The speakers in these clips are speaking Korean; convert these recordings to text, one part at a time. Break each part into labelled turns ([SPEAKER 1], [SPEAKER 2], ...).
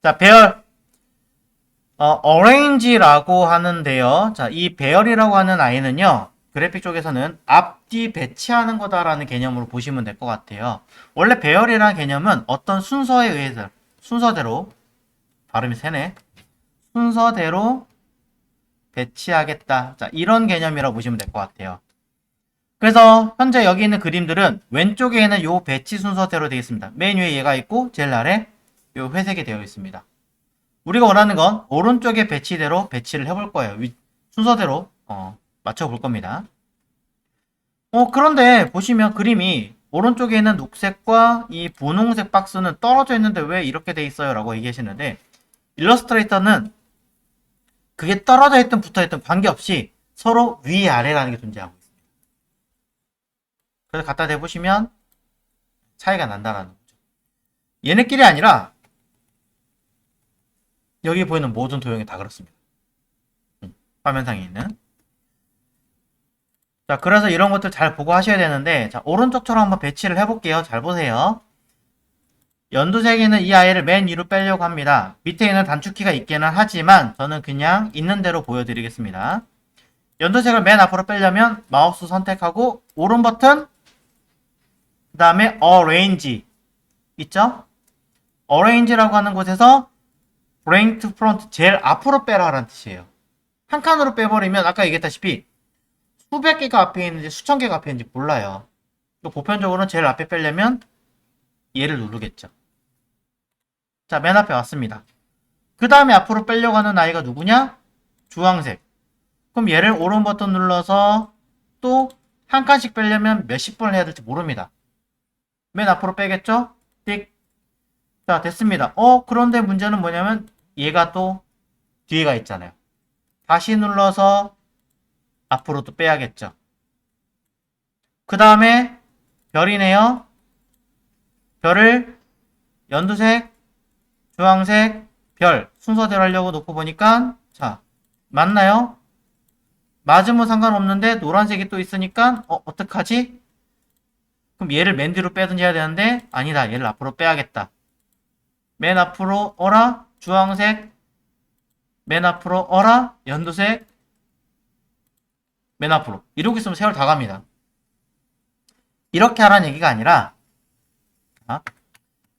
[SPEAKER 1] 자, 배열, arrange라고 하는데요. 자, 이 배열이라고 하는 아이는요, 그래픽 쪽에서는 앞뒤 배치하는 거다라는 개념으로 보시면 될 것 같아요. 원래 배열이라는 개념은 어떤 순서에 의해서, 순서대로, 발음이 세네. 순서대로 배치하겠다. 자, 이런 개념이라고 보시면 될 것 같아요. 그래서 현재 여기 있는 그림들은 왼쪽에는 요 배치 순서대로 되어 있습니다. 맨 위에 얘가 있고 제일 아래 요 회색이 되어 있습니다. 우리가 원하는 건 오른쪽에 배치대로 배치를 해볼 거예요. 순서대로 맞춰볼 겁니다. 그런데 보시면 그림이 오른쪽에 있는 녹색과 이 분홍색 박스는 떨어져 있는데 왜 이렇게 돼 있어요? 라고 얘기하시는데 일러스트레이터는 그게 떨어져 있든 붙어 있든 관계없이 서로 위아래라는 게 존재하고 있습니다. 그래서 갖다 대보시면 차이가 난다라는 거죠. 얘네끼리 아니라 여기 보이는 모든 도형이 다 그렇습니다. 화면상에 있는. 자, 그래서 이런 것들 잘 보고 하셔야 되는데, 자, 오른쪽처럼 한번 배치를 해볼게요. 잘 보세요. 연두색에는 이 아이를 맨 위로 빼려고 합니다. 밑에 있는 단축키가 있기는 하지만, 저는 그냥 있는 대로 보여드리겠습니다. 연두색을 맨 앞으로 빼려면, 마우스 선택하고, 오른 버튼, 그 다음에 Arrange. 있죠? Arrange라고 하는 곳에서, Bring to Front, 제일 앞으로 빼라라는 뜻이에요. 한 칸으로 빼버리면, 아까 얘기했다시피, 수백 개가 앞에 있는지 수천 개가 앞에 있는지 몰라요. 보편적으로는 제일 앞에 빼려면 얘를 누르겠죠. 자, 맨 앞에 왔습니다. 그 다음에 앞으로 빼려고 하는 아이가 누구냐? 주황색. 그럼 얘를 오른 버튼 눌러서 또 한 칸씩 빼려면 몇십 번을 해야 될지 모릅니다. 맨 앞으로 빼겠죠? 띡. 자, 됐습니다. 그런데 문제는 뭐냐면 얘가 또 뒤에가 있잖아요. 다시 눌러서 앞으로 또 빼야겠죠. 그 다음에 별이네요. 별을 연두색, 주황색, 별 순서대로 하려고 놓고 보니까 자, 맞나요? 맞으면 상관없는데 노란색이 또 있으니까 어떡하지? 그럼 얘를 맨 뒤로 빼든지 해야 되는데 아니다. 얘를 앞으로 빼야겠다. 맨 앞으로 어라? 주황색. 맨 앞으로 어라? 연두색. 맨 앞으로. 이러고 있으면 세월 다 갑니다. 이렇게 하라는 얘기가 아니라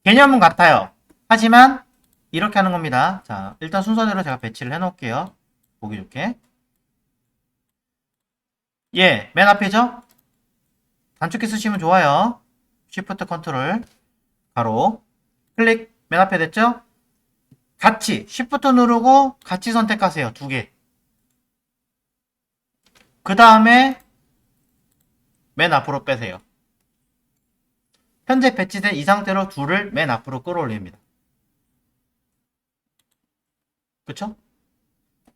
[SPEAKER 1] 개념은 같아요. 하지만 이렇게 하는 겁니다. 자, 일단 순서대로 제가 배치를 해놓을게요. 보기 좋게. 예, 맨 앞이죠? 단축키 쓰시면 좋아요. Shift 컨트롤 가로 클릭 맨 앞에 됐죠? 같이 Shift 누르고 같이 선택하세요. 두 개. 그 다음에 맨 앞으로 빼세요. 현재 배치된 이 상태로 둘을 맨 앞으로 끌어올립니다. 그쵸?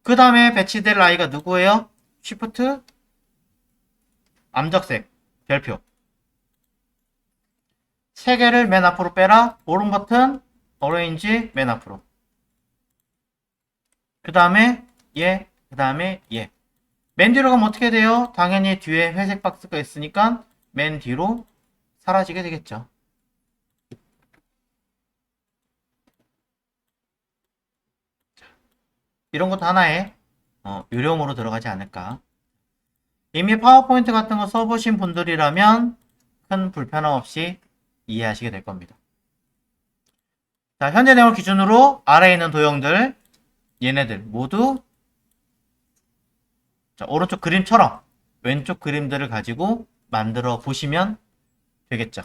[SPEAKER 1] 그 다음에 배치될 아이가 누구예요? Shift 암적색 별표 세 개를 맨 앞으로 빼라. 오른 버튼 어레인지 맨 앞으로. 그 다음에 얘, 그 다음에 얘. 맨 뒤로 가면 어떻게 돼요? 당연히 뒤에 회색 박스가 있으니까 맨 뒤로 사라지게 되겠죠. 이런 것도 하나의 요령으로 들어가지 않을까. 이미 파워포인트 같은 거 써보신 분들이라면 큰 불편함 없이 이해하시게 될 겁니다. 자, 현재 내용을 기준으로 아래에 있는 도형들, 얘네들 모두 자, 오른쪽 그림처럼 왼쪽 그림들을 가지고 만들어 보시면 되겠죠.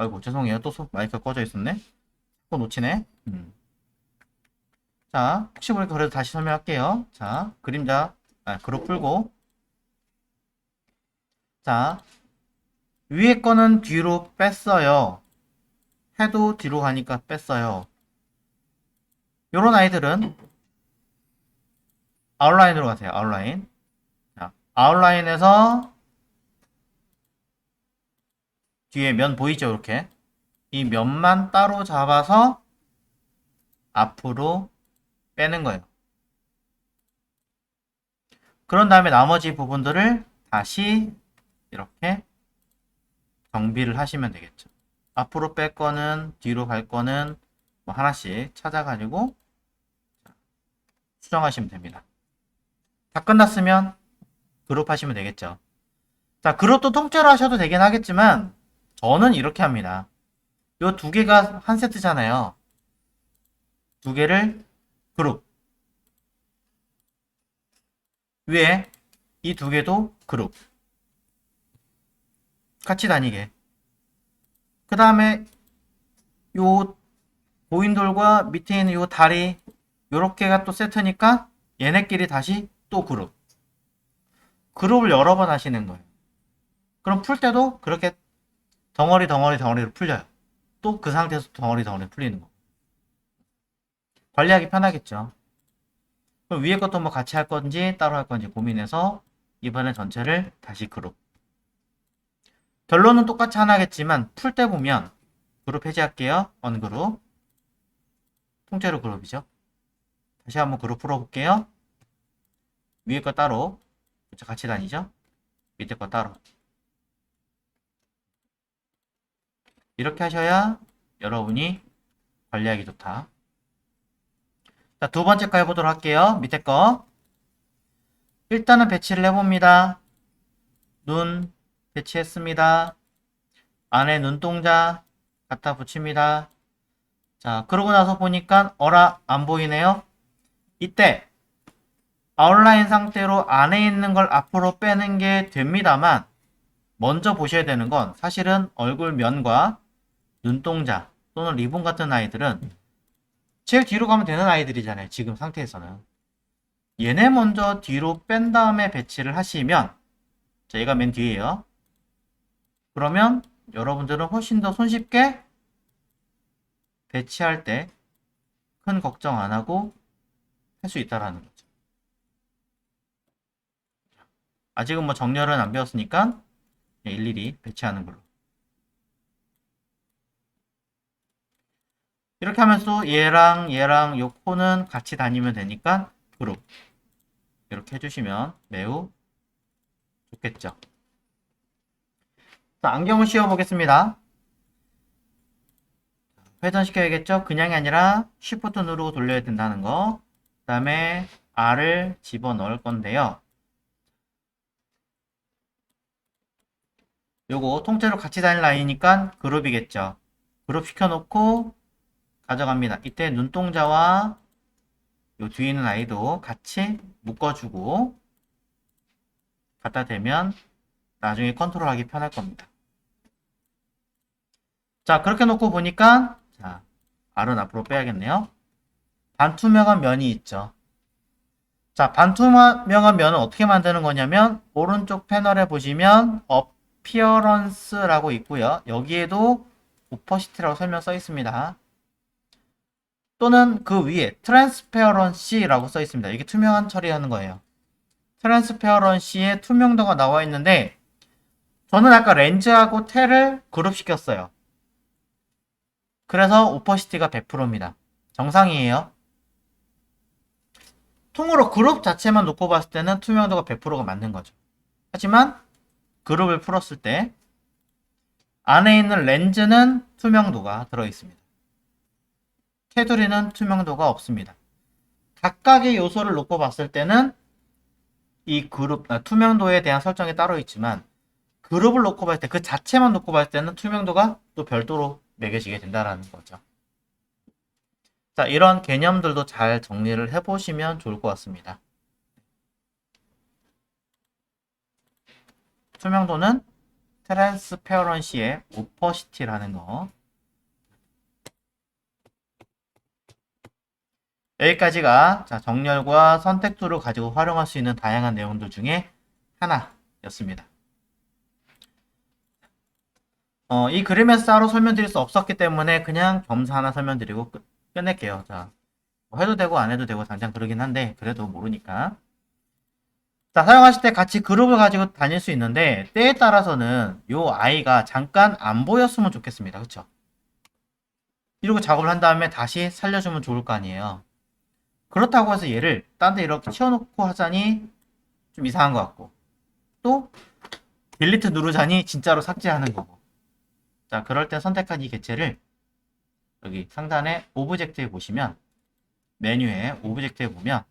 [SPEAKER 1] 아이고, 죄송해요. 또 마이크가 꺼져 있었네. 또 놓치네. 자, 혹시 모르니까 그래도 다시 설명할게요. 자, 그룹 풀고. 자, 위에 거는 뒤로 뺐어요. 해도 뒤로 가니까 뺐어요. 요런 아이들은 아웃라인으로 가세요. 아웃라인. 자, 아웃라인에서 뒤에 면 보이죠? 이렇게. 이 면만 따로 잡아서 앞으로 빼는 거예요. 그런 다음에 나머지 부분들을 다시 이렇게 정비를 하시면 되겠죠. 앞으로 뺄 거는, 뒤로 갈 거는 뭐 하나씩 찾아가지고 수정하시면 됩니다. 다 끝났으면 그룹 하시면 되겠죠. 자, 그룹도 통째로 하셔도 되긴 하겠지만 저는 이렇게 합니다. 요 두 개가 한 세트잖아요. 두 개를 그룹. 위에 이 두 개도 그룹. 같이 다니게. 그 다음에 요 고인돌과 밑에 있는 요 다리 요렇게가 또 세트니까 얘네끼리 다시 또 그룹. 그룹을 여러 번 하시는 거예요. 그럼 풀 때도 그렇게 덩어리로 풀려요. 또 그 상태에서 덩어리 풀리는 거. 관리하기 편하겠죠. 그럼 위에 것도 뭐 같이 할 건지 따로 할 건지 고민해서 이번에 전체를 다시 그룹. 결론은 똑같이 하나겠지만 풀 때 보면 그룹 해제할게요. 언그룹. 통째로 그룹이죠. 다시 한번 그룹 풀어볼게요. 위에 거 따로. 그쵸, 같이 다니죠. 밑에 거 따로. 이렇게 하셔야 여러분이 관리하기 좋다. 자, 두 번째 거 해보도록 할게요. 밑에 거. 일단은 배치를 해봅니다. 눈 배치했습니다. 안에 눈동자 갖다 붙입니다. 자, 그러고 나서 보니까 어라 안 보이네요. 이때 아웃라인 상태로 안에 있는 걸 앞으로 빼는 게 됩니다만 먼저 보셔야 되는 건 사실은 얼굴 면과 눈동자 또는 리본 같은 아이들은 제일 뒤로 가면 되는 아이들이잖아요. 지금 상태에서는. 얘네 먼저 뒤로 뺀 다음에 배치를 하시면 자, 얘가 맨 뒤에요. 그러면 여러분들은 훨씬 더 손쉽게 배치할 때 큰 걱정 안 하고 할 수 있다라는 거죠. 아직은 뭐 정렬은 안 배웠으니까 일일이 배치하는 걸로. 이렇게 하면서 얘랑 요 코는 같이 다니면 되니까 그룹 이렇게 해주시면 매우 좋겠죠. 자, 안경을 씌워 보겠습니다. 회전시켜야겠죠? 그냥이 아니라 Shift 누르고 돌려야 된다는 거. 그 다음에 R을 집어 넣을 건데요. 요거 통째로 같이 다닐 라인이니까 그룹이겠죠. 그룹 시켜놓고 가져갑니다. 이때 눈동자와 요 뒤에 있는 아이도 같이 묶어주고 갖다 대면 나중에 컨트롤하기 편할 겁니다. 자, 그렇게 놓고 보니까 자, R은 앞으로 빼야겠네요. 반투명한 면이 있죠. 자, 반투명한 면은 어떻게 만드는 거냐면 오른쪽 패널에 보시면 어피어런스라고 있고요. 여기에도 오퍼시티라고 설명 써 있습니다. 또는 그 위에 트랜스페어런시라고 써 있습니다. 이게 투명한 처리하는 거예요. 트랜스페어런시에 투명도가 나와 있는데 저는 아까 렌즈하고 텔을 그룹 시켰어요. 그래서 오퍼시티가 100%입니다. 정상이에요. 통으로 그룹 자체만 놓고 봤을 때는 투명도가 100%가 맞는 거죠. 하지만 그룹을 풀었을 때 안에 있는 렌즈는 투명도가 들어있습니다. 테두리는 투명도가 없습니다. 각각의 요소를 놓고 봤을 때는 이 투명도에 대한 설정이 따로 있지만 그룹을 놓고 봤을 때 그 자체만 놓고 봤을 때는 투명도가 또 별도로 매겨지게 된다는 거죠. 자, 이런 개념들도 잘 정리를 해보시면 좋을 것 같습니다. 투명도는 트랜스페어런시의 오퍼시티라는 거. 여기까지가 자, 정렬과 선택 툴을 가지고 활용할 수 있는 다양한 내용들 중에 하나였습니다. 이 그림에서 따로 설명드릴 수 없었기 때문에 그냥 겸사 하나 설명드리고 끝낼게요. 자, 뭐 해도 되고 안 해도 되고 당장 그러긴 한데 그래도 모르니까. 자, 사용하실 때 같이 그룹을 가지고 다닐 수 있는데 때에 따라서는 요 아이가 잠깐 안 보였으면 좋겠습니다. 그쵸? 이러고 작업을 한 다음에 다시 살려주면 좋을 거 아니에요. 그렇다고 해서 얘를 딴 데 이렇게 치워놓고 하자니 좀 이상한 것 같고 또 딜리트 누르자니 진짜로 삭제하는 거고. 자, 그럴 때 선택한 이 객체를 여기 상단에 오브젝트에 보시면 메뉴에 오브젝트에 보면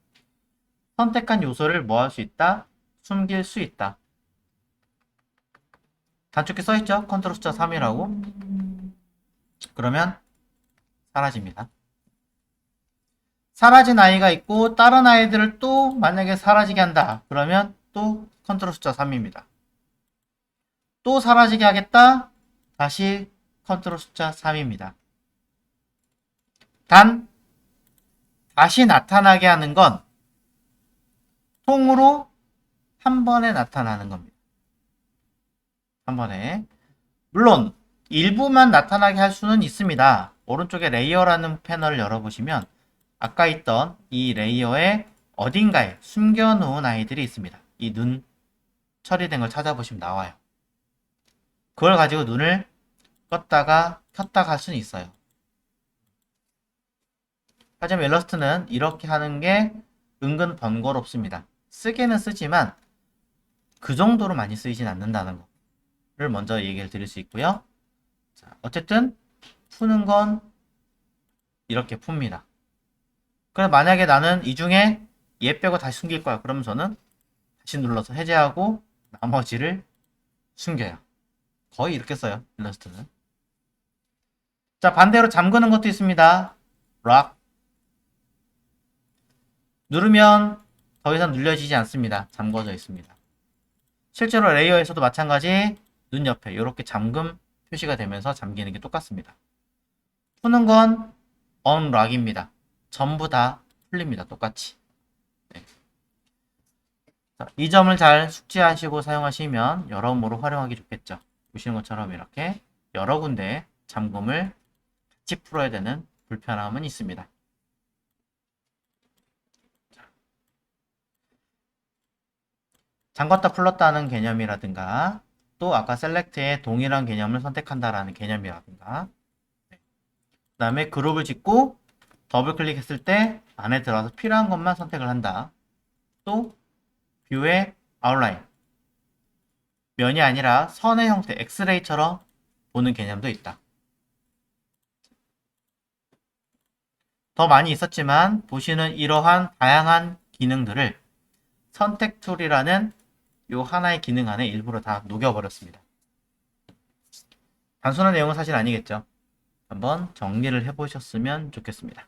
[SPEAKER 1] 선택한 요소를 뭐 할 수 있다? 숨길 수 있다. 단축키 써있죠? 컨트롤 숫자 3이라고. 그러면 사라집니다. 사라진 아이가 있고 다른 아이들을 또 만약에 사라지게 한다. 그러면 또 컨트롤 숫자 3입니다. 또 사라지게 하겠다. 다시 컨트롤 숫자 3입니다. 단 다시 나타나게 하는 건 통으로 한 번에 나타나는 겁니다. 한 번에. 물론 일부만 나타나게 할 수는 있습니다. 오른쪽에 레이어라는 패널을 열어보시면 아까 있던 이 레이어의 어딘가에 숨겨놓은 아이들이 있습니다. 이 눈 처리된 걸 찾아보시면 나와요. 그걸 가지고 눈을 껐다가 켰다가 할 수는 있어요. 하지만 일러스트는 이렇게 하는 게 은근 번거롭습니다. 쓰기는 쓰지만 그 정도로 많이 쓰이진 않는다는 거를 먼저 얘기를 드릴 수 있고요. 자, 어쨌든 푸는 건 이렇게 풉니다. 그래서 만약에 나는 이 중에 얘 빼고 다시 숨길 거야. 그러면 저는 다시 눌러서 해제하고 나머지를 숨겨요. 거의 이렇게 써요. 일러스트는. 자, 반대로 잠그는 것도 있습니다. 락. 누르면 더 이상 눌려지지 않습니다. 잠궈져 있습니다. 실제로 레이어에서도 마찬가지 눈 옆에 이렇게 잠금 표시가 되면서 잠기는 게 똑같습니다. 푸는 건 unlock입니다. 전부 다 풀립니다. 똑같이. 네. 자, 이 점을 잘 숙지하시고 사용하시면 여러모로 활용하기 좋겠죠. 보시는 것처럼 이렇게 여러 군데 잠금을 같이 풀어야 되는 불편함은 있습니다. 잠궜다 풀렀다는 개념이라든가 또 아까 셀렉트의 동일한 개념을 선택한다라는 개념이라든가 그 다음에 그룹을 짓고 더블 클릭했을 때 안에 들어가서 필요한 것만 선택을 한다. 또 뷰의 아웃라인 면이 아니라 선의 형태 엑스레이처럼 보는 개념도 있다. 더 많이 있었지만 보시는 이러한 다양한 기능들을 선택 툴이라는 요 하나의 기능 안에 일부러 다 녹여버렸습니다. 단순한 내용은 사실 아니겠죠. 한번 정리를 해보셨으면 좋겠습니다.